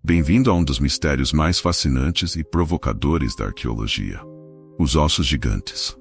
Bem-vindo a um dos mistérios mais fascinantes e provocadores da arqueologia: os ossos gigantes.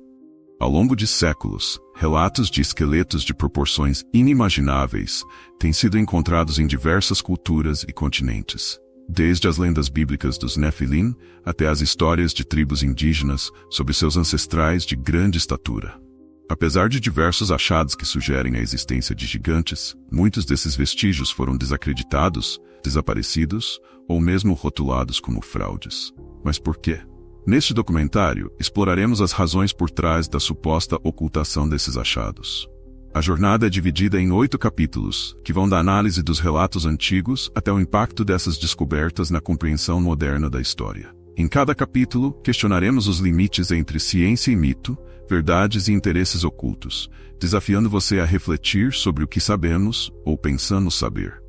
Ao longo de séculos, relatos de esqueletos de proporções inimagináveis têm sido encontrados em diversas culturas e continentes, desde as lendas bíblicas dos Nefilim até as histórias de tribos indígenas sobre seus ancestrais de grande estatura. Apesar de diversos achados que sugerem a existência de gigantes, muitos desses vestígios foram desacreditados, desaparecidos ou mesmo rotulados como fraudes. Mas por quê? Neste documentário, exploraremos as razões por trás da suposta ocultação desses achados. A jornada é dividida em 8 capítulos, que vão da análise dos relatos antigos até o impacto dessas descobertas na compreensão moderna da história. Em cada capítulo, questionaremos os limites entre ciência e mito, verdades e interesses ocultos, desafiando você a refletir sobre o que sabemos ou pensamos saber.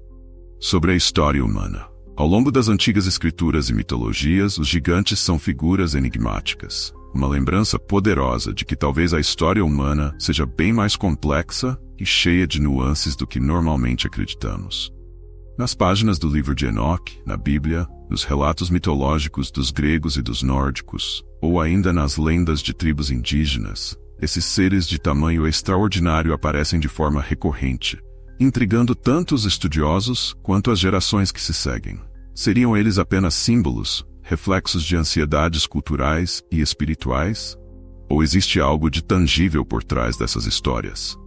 Sobre a história humana. Ao longo das antigas escrituras e mitologias, os gigantes são figuras enigmáticas, uma lembrança poderosa de que talvez a história humana seja bem mais complexa e cheia de nuances do que normalmente acreditamos. Nas páginas do livro de Enoque, na Bíblia, nos relatos mitológicos dos gregos e dos nórdicos, ou ainda nas lendas de tribos indígenas, esses seres de tamanho extraordinário aparecem de forma recorrente, intrigando tanto os estudiosos quanto as gerações que se seguem. Seriam eles apenas símbolos, reflexos de ansiedades culturais e espirituais? Ou existe algo de tangível por trás dessas histórias?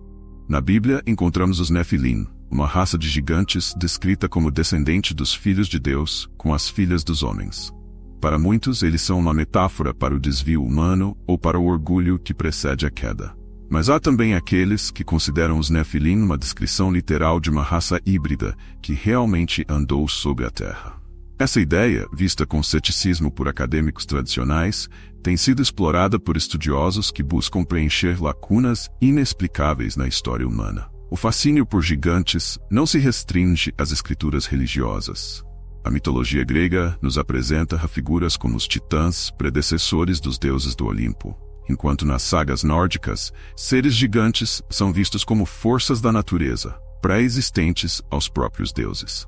Na Bíblia encontramos os Nefilim, uma raça de gigantes descrita como descendente dos filhos de Deus com as filhas dos homens. Para muitos, eles são uma metáfora para o desvio humano ou para o orgulho que precede a queda. Mas há também aqueles que consideram os Nefilim uma descrição literal de uma raça híbrida que realmente andou sobre a Terra. Essa ideia, vista com ceticismo por acadêmicos tradicionais, tem sido explorada por estudiosos que buscam preencher lacunas inexplicáveis na história humana. O fascínio por gigantes não se restringe às escrituras religiosas. A mitologia grega nos apresenta figuras como os titãs, predecessores dos deuses do Olimpo, enquanto nas sagas nórdicas, seres gigantes são vistos como forças da natureza, pré-existentes aos próprios deuses.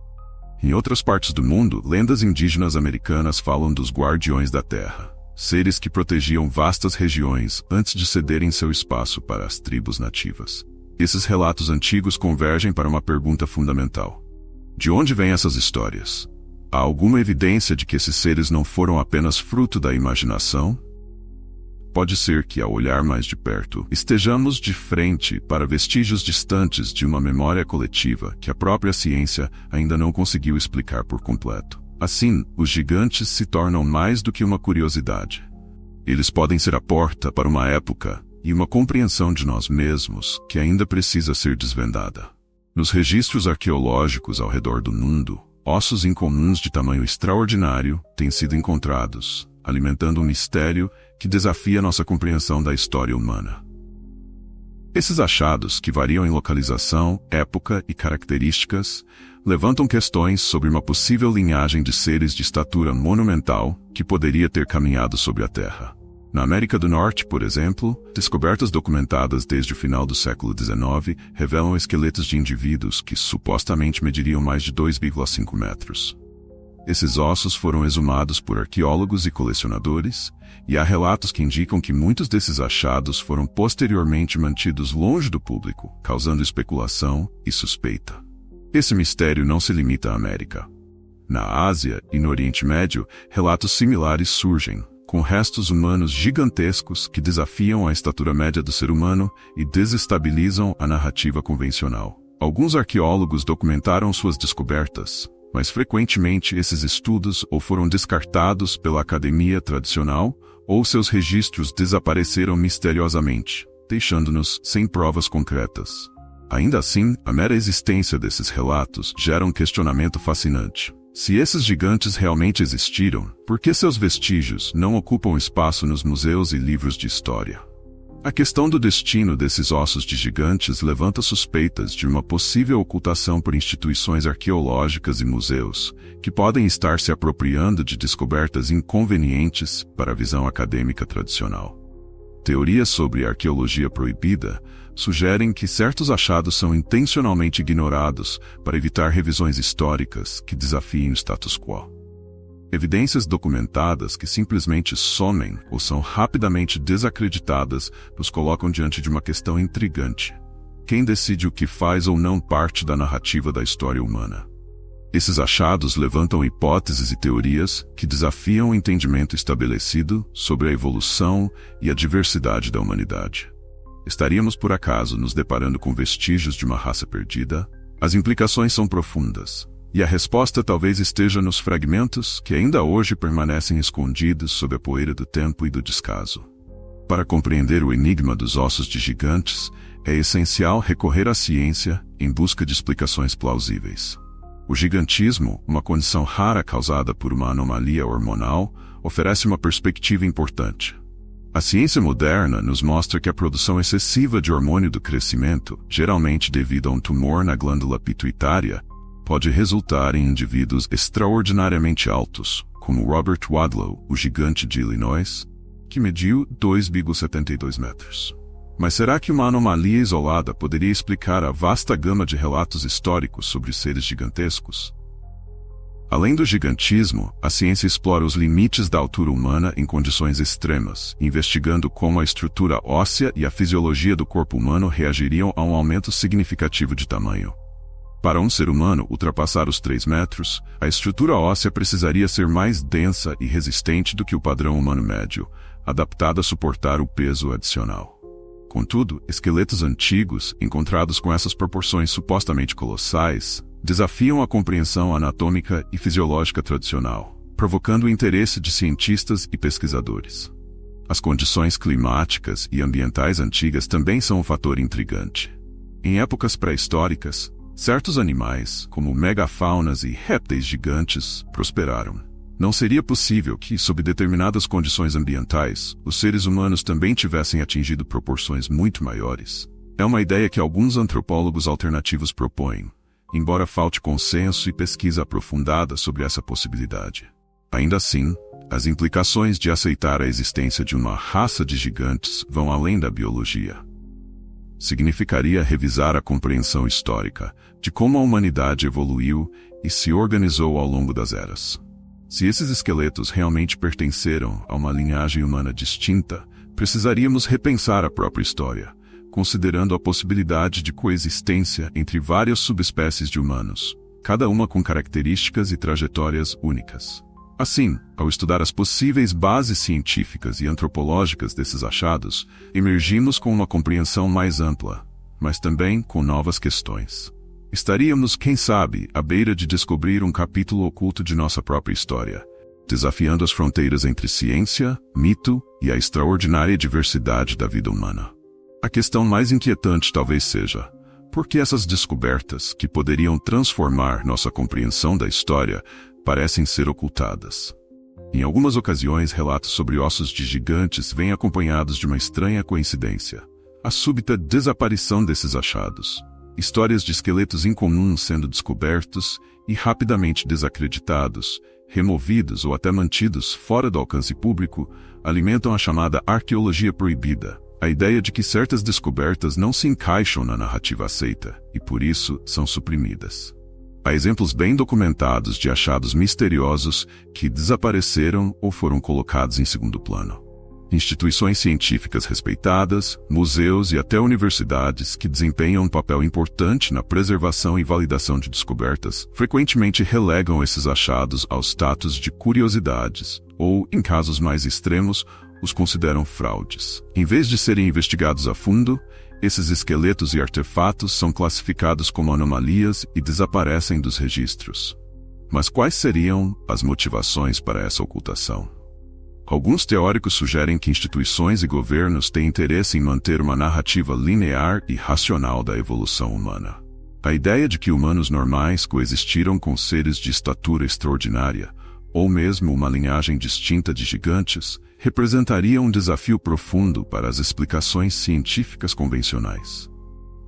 Em outras partes do mundo, lendas indígenas americanas falam dos guardiões da terra, seres que protegiam vastas regiões antes de cederem seu espaço para as tribos nativas. Esses relatos antigos convergem para uma pergunta fundamental: de onde vêm essas histórias? Há alguma evidência de que esses seres não foram apenas fruto da imaginação? Pode ser que, ao olhar mais de perto, estejamos de frente para vestígios distantes de uma memória coletiva que a própria ciência ainda não conseguiu explicar por completo. Assim, os gigantes se tornam mais do que uma curiosidade. Eles podem ser a porta para uma época e uma compreensão de nós mesmos que ainda precisa ser desvendada. Nos registros arqueológicos ao redor do mundo, ossos incomuns de tamanho extraordinário têm sido encontrados, alimentando um mistério que desafia nossa compreensão da história humana. Esses achados, que variam em localização, época e características, levantam questões sobre uma possível linhagem de seres de estatura monumental que poderia ter caminhado sobre a Terra. Na América do Norte, por exemplo, descobertas documentadas desde o final do século XIX revelam esqueletos de indivíduos que supostamente mediriam mais de 2,5 metros. Esses ossos foram exumados por arqueólogos e colecionadores, e há relatos que indicam que muitos desses achados foram posteriormente mantidos longe do público, causando especulação e suspeita. Esse mistério não se limita à América. Na Ásia e no Oriente Médio, relatos similares surgem, com restos humanos gigantescos que desafiam a estatura média do ser humano e desestabilizam a narrativa convencional. Alguns arqueólogos documentaram suas descobertas, mas frequentemente esses estudos ou foram descartados pela academia tradicional, ou seus registros desapareceram misteriosamente, deixando-nos sem provas concretas. Ainda assim, a mera existência desses relatos gera um questionamento fascinante. Se esses gigantes realmente existiram, por que seus vestígios não ocupam espaço nos museus e livros de história? A questão do destino desses ossos de gigantes levanta suspeitas de uma possível ocultação por instituições arqueológicas e museus, que podem estar se apropriando de descobertas inconvenientes para a visão acadêmica tradicional. Teorias sobre arqueologia proibida sugerem que certos achados são intencionalmente ignorados para evitar revisões históricas que desafiem o status quo. Evidências documentadas que simplesmente somem ou são rapidamente desacreditadas nos colocam diante de uma questão intrigante. Quem decide o que faz ou não parte da narrativa da história humana? Esses achados levantam hipóteses e teorias que desafiam o entendimento estabelecido sobre a evolução e a diversidade da humanidade. Estaríamos, por acaso, nos deparando com vestígios de uma raça perdida? As implicações são profundas, e a resposta talvez esteja nos fragmentos que ainda hoje permanecem escondidos sob a poeira do tempo e do descaso. Para compreender o enigma dos ossos de gigantes, é essencial recorrer à ciência em busca de explicações plausíveis. O gigantismo, uma condição rara causada por uma anomalia hormonal, oferece uma perspectiva importante. A ciência moderna nos mostra que a produção excessiva de hormônio do crescimento, geralmente devido a um tumor na glândula pituitária, pode resultar em indivíduos extraordinariamente altos, como Robert Wadlow, o gigante de Illinois, que mediu 2,72 metros. Mas será que uma anomalia isolada poderia explicar a vasta gama de relatos históricos sobre seres gigantescos? Além do gigantismo, a ciência explora os limites da altura humana em condições extremas, investigando como a estrutura óssea e a fisiologia do corpo humano reagiriam a um aumento significativo de tamanho. Para um ser humano ultrapassar os 3 metros, a estrutura óssea precisaria ser mais densa e resistente do que o padrão humano médio, adaptada a suportar o peso adicional. Contudo, esqueletos antigos, encontrados com essas proporções supostamente colossais, desafiam a compreensão anatômica e fisiológica tradicional, provocando o interesse de cientistas e pesquisadores. As condições climáticas e ambientais antigas também são um fator intrigante. Em épocas pré-históricas, certos animais, como megafaunas e répteis gigantes, prosperaram. Não seria possível que, sob determinadas condições ambientais, os seres humanos também tivessem atingido proporções muito maiores? É uma ideia que alguns antropólogos alternativos propõem, embora falte consenso e pesquisa aprofundada sobre essa possibilidade. Ainda assim, as implicações de aceitar a existência de uma raça de gigantes vão além da biologia. Significaria revisar a compreensão histórica de como a humanidade evoluiu e se organizou ao longo das eras. Se esses esqueletos realmente pertenceram a uma linhagem humana distinta, precisaríamos repensar a própria história, considerando a possibilidade de coexistência entre várias subespécies de humanos, cada uma com características e trajetórias únicas. Assim, ao estudar as possíveis bases científicas e antropológicas desses achados, emergimos com uma compreensão mais ampla, mas também com novas questões. Estaríamos, quem sabe, à beira de descobrir um capítulo oculto de nossa própria história, desafiando as fronteiras entre ciência, mito e a extraordinária diversidade da vida humana. A questão mais inquietante talvez seja: por que essas descobertas, que poderiam transformar nossa compreensão da história, parecem ser ocultadas? Em algumas ocasiões, relatos sobre ossos de gigantes vêm acompanhados de uma estranha coincidência: a súbita desaparição desses achados. Histórias de esqueletos incomuns sendo descobertos e rapidamente desacreditados, removidos ou até mantidos fora do alcance público, alimentam a chamada arqueologia proibida, a ideia de que certas descobertas não se encaixam na narrativa aceita e, por isso, são suprimidas. Há exemplos bem documentados de achados misteriosos que desapareceram ou foram colocados em segundo plano. Instituições científicas respeitadas, museus e até universidades que desempenham um papel importante na preservação e validação de descobertas frequentemente relegam esses achados ao status de curiosidades ou, em casos mais extremos, os consideram fraudes. Em vez de serem investigados a fundo, esses esqueletos e artefatos são classificados como anomalias e desaparecem dos registros. Mas quais seriam as motivações para essa ocultação? Alguns teóricos sugerem que instituições e governos têm interesse em manter uma narrativa linear e racional da evolução humana. A ideia de que humanos normais coexistiram com seres de estatura extraordinária, ou mesmo uma linhagem distinta de gigantes, representaria um desafio profundo para as explicações científicas convencionais.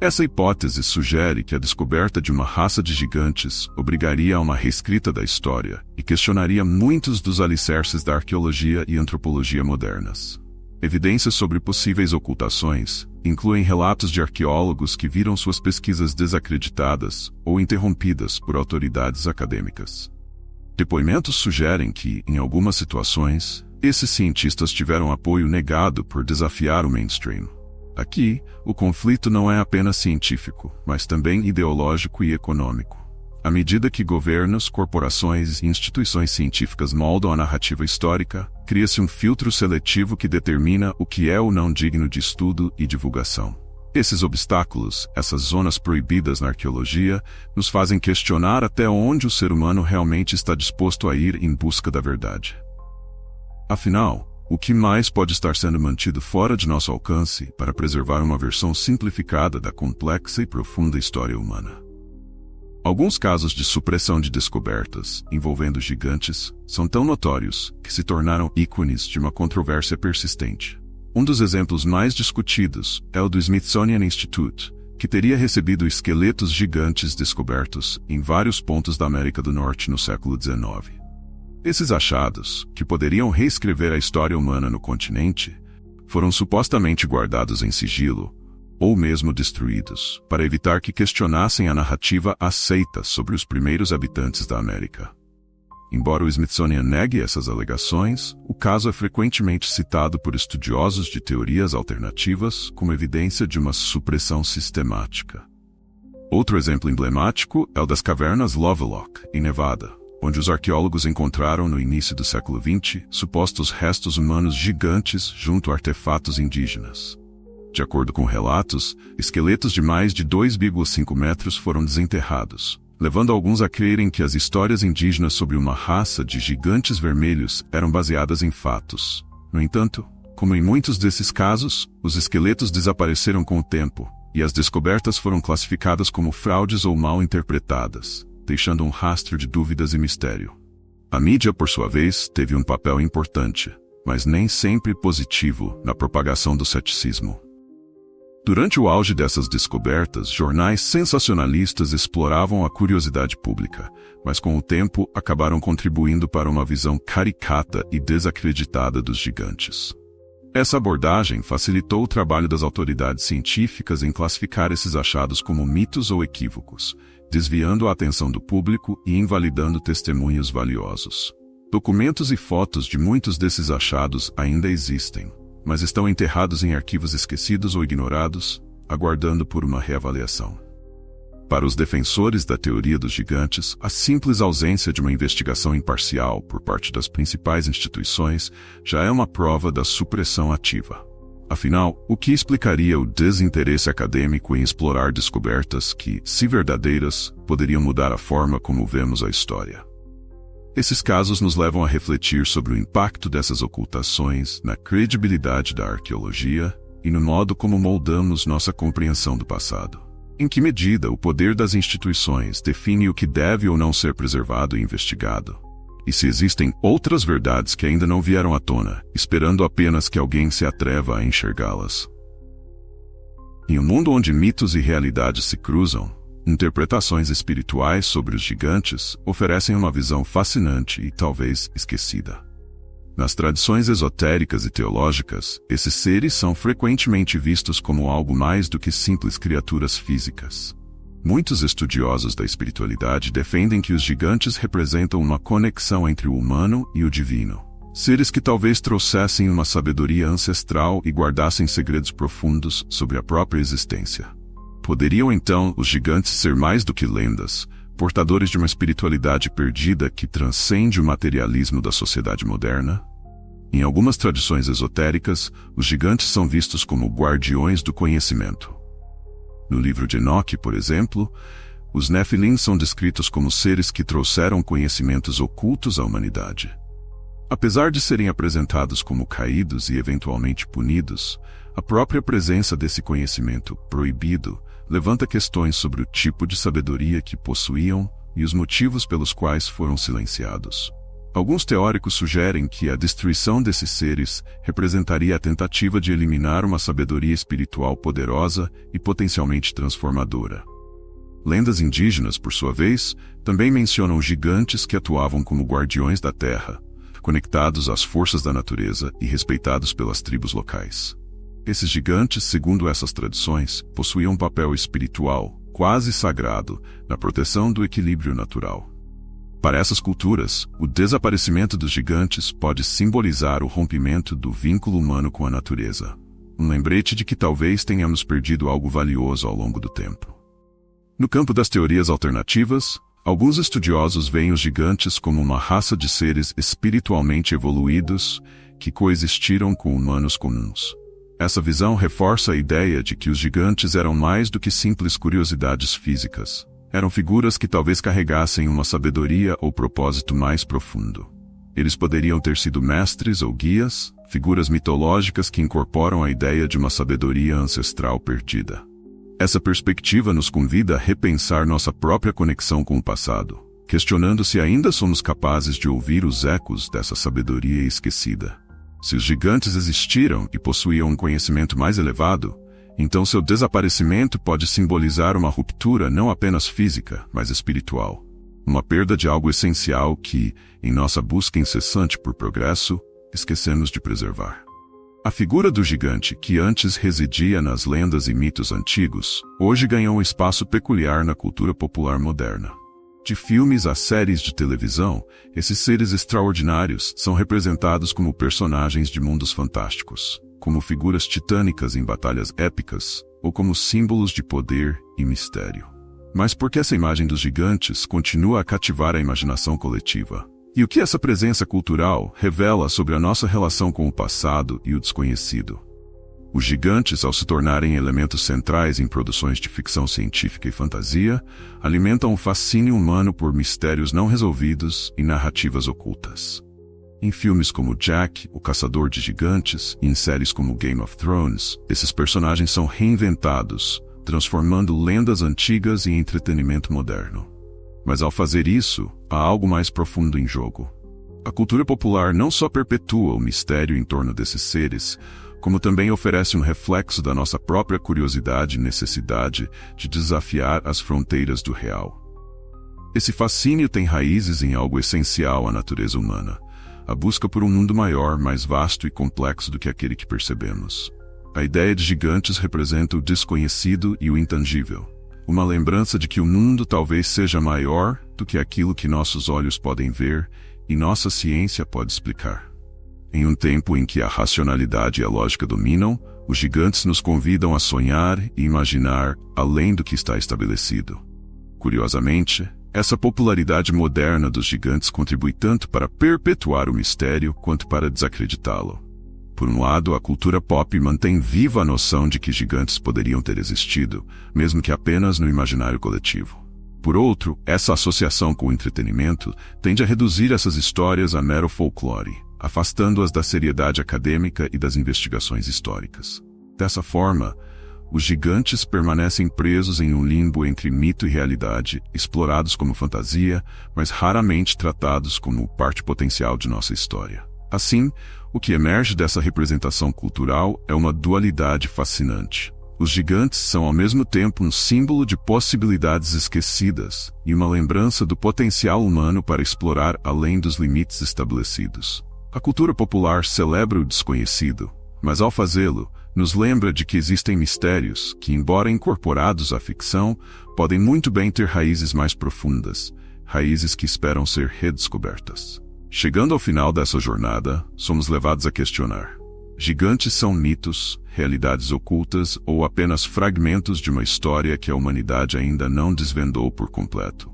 Essa hipótese sugere que a descoberta de uma raça de gigantes obrigaria a uma reescrita da história e questionaria muitos dos alicerces da arqueologia e antropologia modernas. Evidências sobre possíveis ocultações incluem relatos de arqueólogos que viram suas pesquisas desacreditadas ou interrompidas por autoridades acadêmicas. Depoimentos sugerem que, em algumas situações, esses cientistas tiveram apoio negado por desafiar o mainstream. Aqui, o conflito não é apenas científico, mas também ideológico e econômico. À medida que governos, corporações e instituições científicas moldam a narrativa histórica, cria-se um filtro seletivo que determina o que é ou não digno de estudo e divulgação. Esses obstáculos, essas zonas proibidas na arqueologia, nos fazem questionar até onde o ser humano realmente está disposto a ir em busca da verdade. Afinal, o que mais pode estar sendo mantido fora de nosso alcance para preservar uma versão simplificada da complexa e profunda história humana? Alguns casos de supressão de descobertas envolvendo gigantes são tão notórios que se tornaram ícones de uma controvérsia persistente. Um dos exemplos mais discutidos é o do Smithsonian Institute, que teria recebido esqueletos gigantes descobertos em vários pontos da América do Norte no século XIX. Esses achados, que poderiam reescrever a história humana no continente, foram supostamente guardados em sigilo, ou mesmo destruídos, para evitar que questionassem a narrativa aceita sobre os primeiros habitantes da América. Embora o Smithsonian negue essas alegações, o caso é frequentemente citado por estudiosos de teorias alternativas como evidência de uma supressão sistemática. Outro exemplo emblemático é o das cavernas Lovelock, em Nevada, onde os arqueólogos encontraram no início do século XX supostos restos humanos gigantes junto a artefatos indígenas. De acordo com relatos, esqueletos de mais de 2,5 metros foram desenterrados, levando alguns a crerem que as histórias indígenas sobre uma raça de gigantes vermelhos eram baseadas em fatos. No entanto, como em muitos desses casos, os esqueletos desapareceram com o tempo, e as descobertas foram classificadas como fraudes ou mal interpretadas, deixando um rastro de dúvidas e mistério. A mídia, por sua vez, teve um papel importante, mas nem sempre positivo, na propagação do ceticismo. Durante o auge dessas descobertas, jornais sensacionalistas exploravam a curiosidade pública, mas com o tempo acabaram contribuindo para uma visão caricata e desacreditada dos gigantes. Essa abordagem facilitou o trabalho das autoridades científicas em classificar esses achados como mitos ou equívocos, desviando a atenção do público e invalidando testemunhos valiosos. Documentos e fotos de muitos desses achados ainda existem, mas estão enterrados em arquivos esquecidos ou ignorados, aguardando por uma reavaliação. Para os defensores da teoria dos gigantes, a simples ausência de uma investigação imparcial por parte das principais instituições já é uma prova da supressão ativa. Afinal, o que explicaria o desinteresse acadêmico em explorar descobertas que, se verdadeiras, poderiam mudar a forma como vemos a história? Esses casos nos levam a refletir sobre o impacto dessas ocultações na credibilidade da arqueologia e no modo como moldamos nossa compreensão do passado. Em que medida o poder das instituições define o que deve ou não ser preservado e investigado? E se existem outras verdades que ainda não vieram à tona, esperando apenas que alguém se atreva a enxergá-las? Em um mundo onde mitos e realidades se cruzam, interpretações espirituais sobre os gigantes oferecem uma visão fascinante e talvez esquecida. Nas tradições esotéricas e teológicas, esses seres são frequentemente vistos como algo mais do que simples criaturas físicas. Muitos estudiosos da espiritualidade defendem que os gigantes representam uma conexão entre o humano e o divino. Seres que talvez trouxessem uma sabedoria ancestral e guardassem segredos profundos sobre a própria existência. Poderiam então os gigantes ser mais do que lendas, portadores de uma espiritualidade perdida que transcende o materialismo da sociedade moderna? Em algumas tradições esotéricas, os gigantes são vistos como guardiões do conhecimento. No livro de Enoque, por exemplo, os Nefilim são descritos como seres que trouxeram conhecimentos ocultos à humanidade. Apesar de serem apresentados como caídos e eventualmente punidos, a própria presença desse conhecimento proibido levanta questões sobre o tipo de sabedoria que possuíam e os motivos pelos quais foram silenciados. Alguns teóricos sugerem que a destruição desses seres representaria a tentativa de eliminar uma sabedoria espiritual poderosa e potencialmente transformadora. Lendas indígenas, por sua vez, também mencionam gigantes que atuavam como guardiões da terra, conectados às forças da natureza e respeitados pelas tribos locais. Esses gigantes, segundo essas tradições, possuíam um papel espiritual, quase sagrado, na proteção do equilíbrio natural. Para essas culturas, o desaparecimento dos gigantes pode simbolizar o rompimento do vínculo humano com a natureza. Um lembrete de que talvez tenhamos perdido algo valioso ao longo do tempo. No campo das teorias alternativas, alguns estudiosos veem os gigantes como uma raça de seres espiritualmente evoluídos que coexistiram com humanos comuns. Essa visão reforça a ideia de que os gigantes eram mais do que simples curiosidades físicas. Eram figuras que talvez carregassem uma sabedoria ou propósito mais profundo. Eles poderiam ter sido mestres ou guias, figuras mitológicas que incorporam a ideia de uma sabedoria ancestral perdida. Essa perspectiva nos convida a repensar nossa própria conexão com o passado, questionando se ainda somos capazes de ouvir os ecos dessa sabedoria esquecida. Se os gigantes existiram e possuíam um conhecimento mais elevado, então seu desaparecimento pode simbolizar uma ruptura não apenas física, mas espiritual. Uma perda de algo essencial que, em nossa busca incessante por progresso, esquecemos de preservar. A figura do gigante, que antes residia nas lendas e mitos antigos, hoje ganhou um espaço peculiar na cultura popular moderna. De filmes a séries de televisão, esses seres extraordinários são representados como personagens de mundos fantásticos, como figuras titânicas em batalhas épicas, ou como símbolos de poder e mistério. Mas por que essa imagem dos gigantes continua a cativar a imaginação coletiva? E o que essa presença cultural revela sobre a nossa relação com o passado e o desconhecido? Os gigantes, ao se tornarem elementos centrais em produções de ficção científica e fantasia, alimentam o fascínio humano por mistérios não resolvidos e narrativas ocultas. Em filmes como Jack, o Caçador de Gigantes, e em séries como Game of Thrones, esses personagens são reinventados, transformando lendas antigas em entretenimento moderno. Mas ao fazer isso, há algo mais profundo em jogo. A cultura popular não só perpetua o mistério em torno desses seres, como também oferece um reflexo da nossa própria curiosidade e necessidade de desafiar as fronteiras do real. Esse fascínio tem raízes em algo essencial à natureza humana. A busca por um mundo maior, mais vasto e complexo do que aquele que percebemos. A ideia de gigantes representa o desconhecido e o intangível. Uma lembrança de que o mundo talvez seja maior do que aquilo que nossos olhos podem ver e nossa ciência pode explicar. Em um tempo em que a racionalidade e a lógica dominam, os gigantes nos convidam a sonhar e imaginar além do que está estabelecido. Curiosamente, essa popularidade moderna dos gigantes contribui tanto para perpetuar o mistério quanto para desacreditá-lo. Por um lado, a cultura pop mantém viva a noção de que gigantes poderiam ter existido, mesmo que apenas no imaginário coletivo. Por outro, essa associação com o entretenimento tende a reduzir essas histórias a mero folclore, afastando-as da seriedade acadêmica e das investigações históricas. Dessa forma, os gigantes permanecem presos em um limbo entre mito e realidade, explorados como fantasia, mas raramente tratados como parte potencial de nossa história. Assim, o que emerge dessa representação cultural é uma dualidade fascinante. Os gigantes são ao mesmo tempo um símbolo de possibilidades esquecidas e uma lembrança do potencial humano para explorar além dos limites estabelecidos. A cultura popular celebra o desconhecido, mas ao fazê-lo, nos lembra de que existem mistérios que, embora incorporados à ficção, podem muito bem ter raízes mais profundas, raízes que esperam ser redescobertas. Chegando ao final dessa jornada, somos levados a questionar: gigantes são mitos, realidades ocultas ou apenas fragmentos de uma história que a humanidade ainda não desvendou por completo?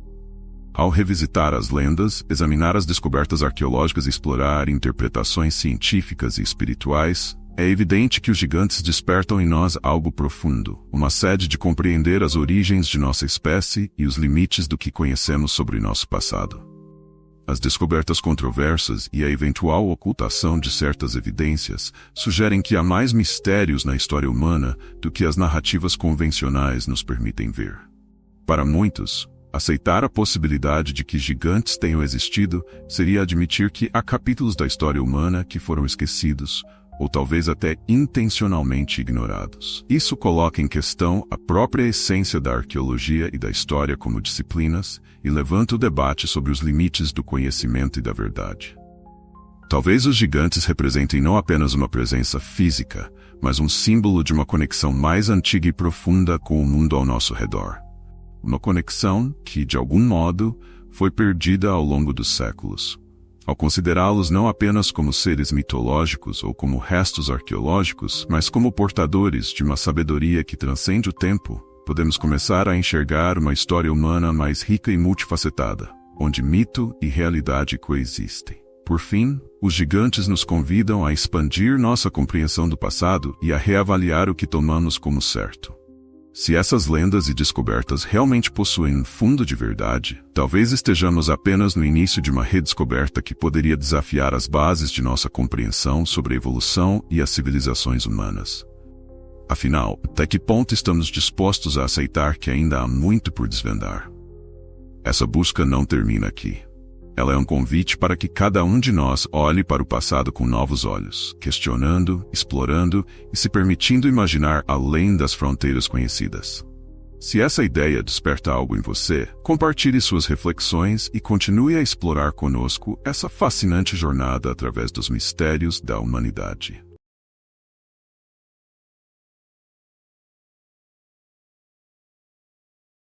Ao revisitar as lendas, examinar as descobertas arqueológicas e explorar interpretações científicas e espirituais, é evidente que os gigantes despertam em nós algo profundo, uma sede de compreender as origens de nossa espécie e os limites do que conhecemos sobre nosso passado. As descobertas controversas e a eventual ocultação de certas evidências sugerem que há mais mistérios na história humana do que as narrativas convencionais nos permitem ver. Para muitos, aceitar a possibilidade de que gigantes tenham existido seria admitir que há capítulos da história humana que foram esquecidos, ou talvez até intencionalmente ignorados. Isso coloca em questão a própria essência da arqueologia e da história como disciplinas e levanta o debate sobre os limites do conhecimento e da verdade. Talvez os gigantes representem não apenas uma presença física, mas um símbolo de uma conexão mais antiga e profunda com o mundo ao nosso redor. Uma conexão que, de algum modo, foi perdida ao longo dos séculos. Ao considerá-los não apenas como seres mitológicos ou como restos arqueológicos, mas como portadores de uma sabedoria que transcende o tempo, podemos começar a enxergar uma história humana mais rica e multifacetada, onde mito e realidade coexistem. Por fim, os gigantes nos convidam a expandir nossa compreensão do passado e a reavaliar o que tomamos como certo. Se essas lendas e descobertas realmente possuem um fundo de verdade, talvez estejamos apenas no início de uma redescoberta que poderia desafiar as bases de nossa compreensão sobre a evolução e as civilizações humanas. Afinal, até que ponto estamos dispostos a aceitar que ainda há muito por desvendar? Essa busca não termina aqui. Ela é um convite para que cada um de nós olhe para o passado com novos olhos, questionando, explorando e se permitindo imaginar além das fronteiras conhecidas. Se essa ideia desperta algo em você, compartilhe suas reflexões e continue a explorar conosco essa fascinante jornada através dos mistérios da humanidade.